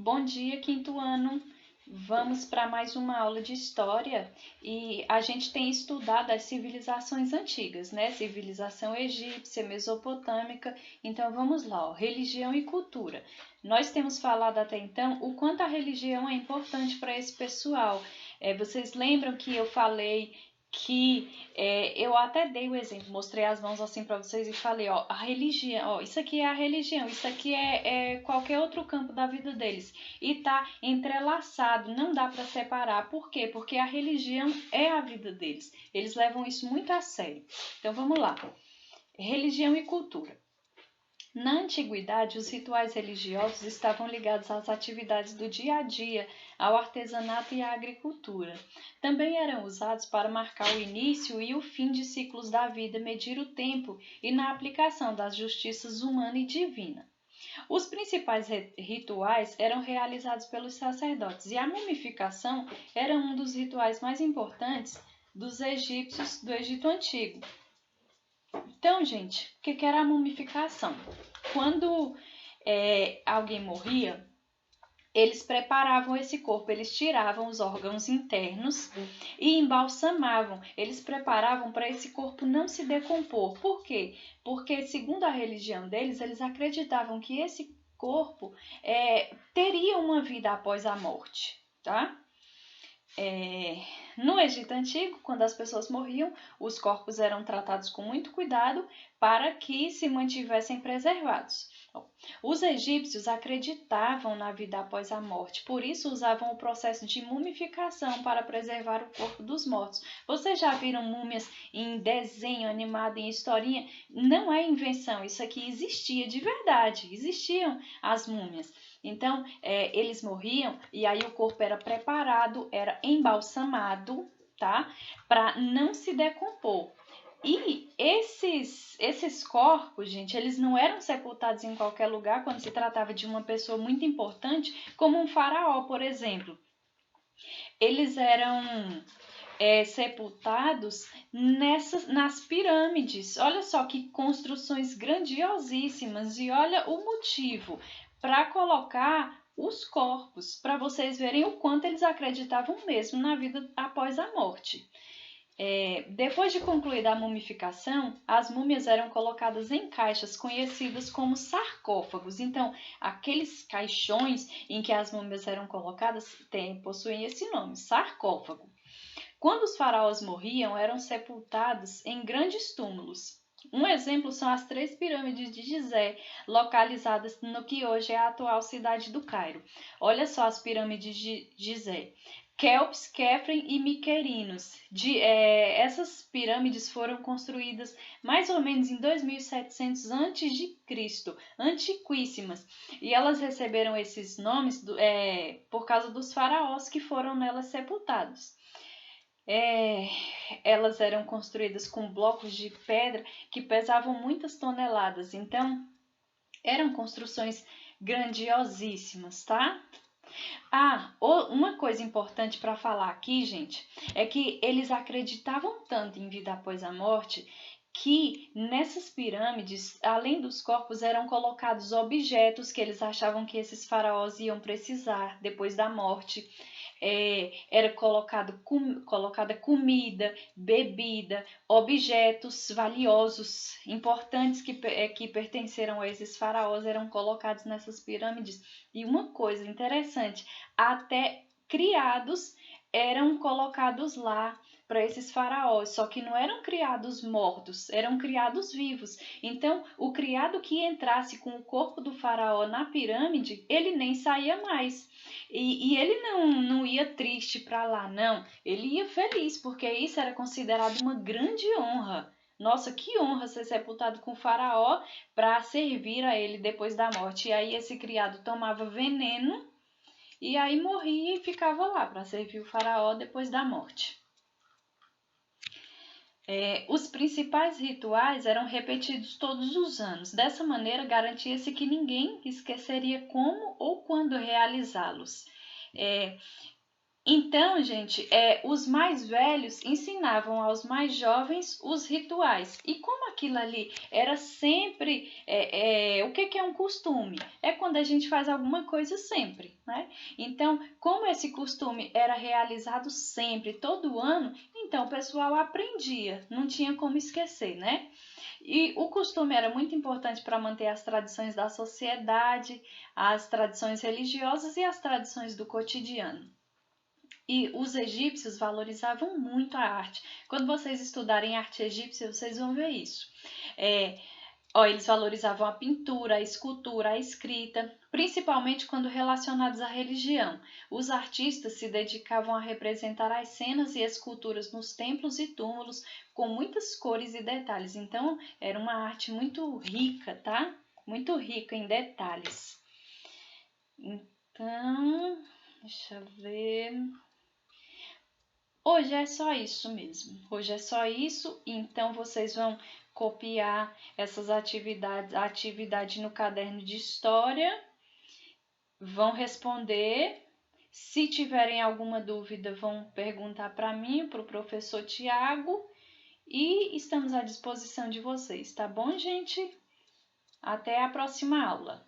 Bom dia, quinto ano. Vamos para mais uma aula de história e a gente tem estudado as civilizações antigas, né? Civilização egípcia, mesopotâmica. Então vamos lá, ó. Religião e cultura. Nós temos falado até então o quanto a religião é importante para esse pessoal. Vocês lembram que eu falei que eu até dei o exemplo, mostrei as mãos assim para vocês e falei, ó, a religião, ó, isso aqui é a religião, isso aqui é qualquer outro campo da vida deles e tá entrelaçado, não dá para separar. Por quê? Porque a religião é a vida deles. Eles levam isso muito a sério. Então vamos lá. Religião e cultura. Na antiguidade, os rituais religiosos estavam ligados às atividades do dia a dia, ao artesanato e à agricultura. Também eram usados para marcar o início e o fim de ciclos da vida, medir o tempo e na aplicação das justiças humana e divina. Os principais rituais eram realizados pelos sacerdotes e a mumificação era um dos rituais mais importantes dos egípcios do Egito Antigo. Então, gente, o que era a mumificação? Quando alguém morria, eles preparavam esse corpo, eles tiravam os órgãos internos e embalsamavam. Eles preparavam para esse corpo não se decompor. Por quê? Porque, segundo a religião deles, eles acreditavam que esse corpo teria uma vida após a morte, tá? No Egito Antigo, quando as pessoas morriam, os corpos eram tratados com muito cuidado para que se mantivessem preservados. Os egípcios acreditavam na vida após a morte, por isso usavam o processo de mumificação para preservar o corpo dos mortos. Vocês já viram múmias em desenho animado, em historinha? Não é invenção, isso aqui existia de verdade, existiam as múmias. Então, eles morriam e aí o corpo era preparado, era embalsamado, tá? Para não se decompor. E esses corpos, gente, eles não eram sepultados em qualquer lugar quando se tratava de uma pessoa muito importante, como um faraó, por exemplo. Eles eram sepultados nas pirâmides. Olha só que construções grandiosíssimas e olha o motivo para colocar os corpos, para vocês verem o quanto eles acreditavam mesmo na vida após a morte. Depois de concluída a mumificação, as múmias eram colocadas em caixas conhecidas como sarcófagos. Então, aqueles caixões em que as múmias eram colocadas possuem esse nome, sarcófago. Quando os faraós morriam, eram sepultados em grandes túmulos. Um exemplo são as 3 pirâmides de Gizé, localizadas no que hoje é a atual cidade do Cairo. Olha só as pirâmides de Gizé. Kelps, Kefren e Miquerinos. Essas pirâmides foram construídas mais ou menos em 2700 a.C., antiquíssimas. E elas receberam esses nomes por causa dos faraós que foram nelas sepultados. Elas eram construídas com blocos de pedra que pesavam muitas toneladas. Então, eram construções grandiosíssimas, tá? Uma coisa importante para falar aqui, gente, é que eles acreditavam tanto em vida após a morte que nessas pirâmides, além dos corpos, eram colocados objetos que eles achavam que esses faraós iam precisar depois da morte. Era colocada comida, bebida, objetos valiosos, importantes que pertenceram a esses faraós eram colocados nessas pirâmides. E uma coisa interessante, até criados eram colocados lá para esses faraós, só que não eram criados mortos, eram criados vivos. Então, o criado que entrasse com o corpo do faraó na pirâmide, ele nem saía mais. E ele não ia triste para lá, não. Ele ia feliz, porque isso era considerado uma grande honra. Nossa, que honra ser sepultado com o faraó para servir a ele depois da morte. E aí esse criado tomava veneno e aí morria e ficava lá para servir o faraó depois da morte. Os principais rituais eram repetidos todos os anos. Dessa maneira, garantia-se que ninguém esqueceria como ou quando realizá-los. Então, gente, os mais velhos ensinavam aos mais jovens os rituais. E como aquilo ali era sempre. O que é um costume? É quando a gente faz alguma coisa sempre, né? Então, como esse costume era realizado sempre, todo ano, então o pessoal aprendia, não tinha como esquecer, né? E o costume era muito importante para manter as tradições da sociedade, as tradições religiosas e as tradições do cotidiano. E os egípcios valorizavam muito a arte. Quando vocês estudarem arte egípcia, vocês vão ver isso. É, eles valorizavam a pintura, a escultura, a escrita, principalmente quando relacionados à religião. Os artistas se dedicavam a representar as cenas e esculturas nos templos e túmulos com muitas cores e detalhes. Então, era uma arte muito rica, tá? Muito rica em detalhes. Então, deixa eu ver. Hoje é só isso mesmo. Hoje é só isso, então vocês vão copiar essas atividades, a atividade no caderno de história, vão responder. Se tiverem alguma dúvida, vão perguntar para mim, para o professor Tiago, e estamos à disposição de vocês, tá bom, gente? Até a próxima aula.